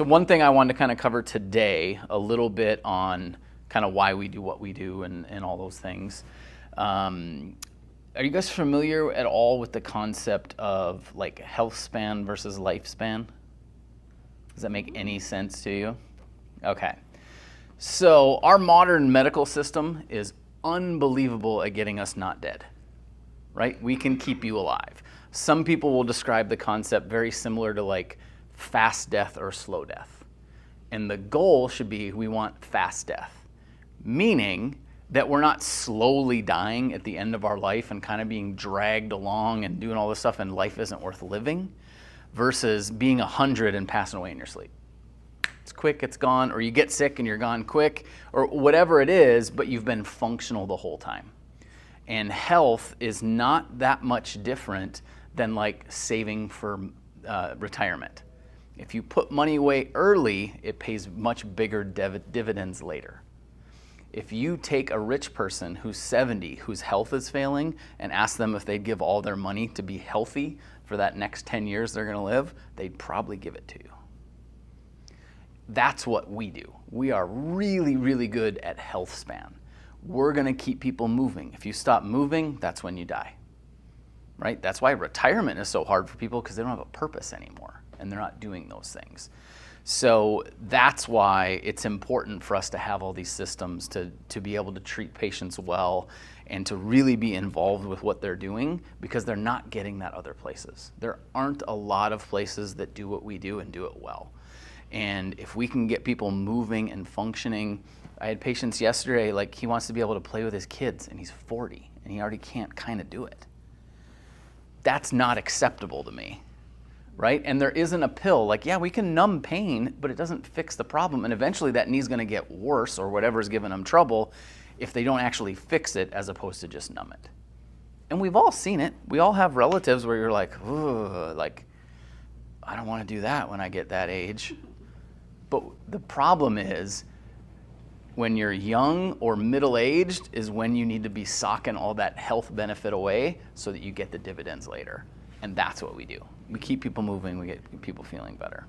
So one thing I wanted to kind of cover today, a little bit on kind of why we do what we do and all those things. Are you guys familiar at all with the concept of like health span versus lifespan? Does that make any sense to you? Okay. So our modern medical system is unbelievable at getting us not dead, right? We can keep you alive. Some people will describe the concept very similar to like fast death or slow death. And the goal should be we want fast death, meaning that we're not slowly dying at the end of our life and kind of being dragged along and doing all this stuff and life isn't worth living, versus being 100 and passing away in your sleep. It's quick, it's gone, or you get sick and you're gone quick, or whatever it is, but you've been functional the whole time. And health is not that much different than like saving for retirement. If you put money away early, it pays much bigger dividends later. If you take a rich person who's 70, whose health is failing, and ask them if they'd give all their money to be healthy for that next 10 years they're gonna live, they'd probably give it to you. That's what we do. We are really, really good at health span. We're gonna keep people moving. If you stop moving, that's when you die, right? That's why retirement is so hard for people, because they don't have a purpose anymore and they're not doing those things. So that's why it's important for us to have all these systems to be able to treat patients well and to really be involved with what they're doing, because they're not getting that other places. There aren't a lot of places that do what we do and do it well. And if we can get people moving and functioning, I had patients yesterday, like he wants to be able to play with his kids and he's 40 and he already can't kind of do it. That's not acceptable to me. Right? And there isn't a pill. Like, yeah, we can numb pain, but it doesn't fix the problem. And eventually that knee's gonna get worse, or whatever's giving them trouble, if they don't actually fix it as opposed to just numb it. And we've all seen it. We all have relatives where you're like, ugh, like, I don't wanna do that when I get that age. But the problem is, when you're young or middle-aged is when you need to be socking all that health benefit away so that you get the dividends later. And that's what we do. We keep people moving, we get people feeling better.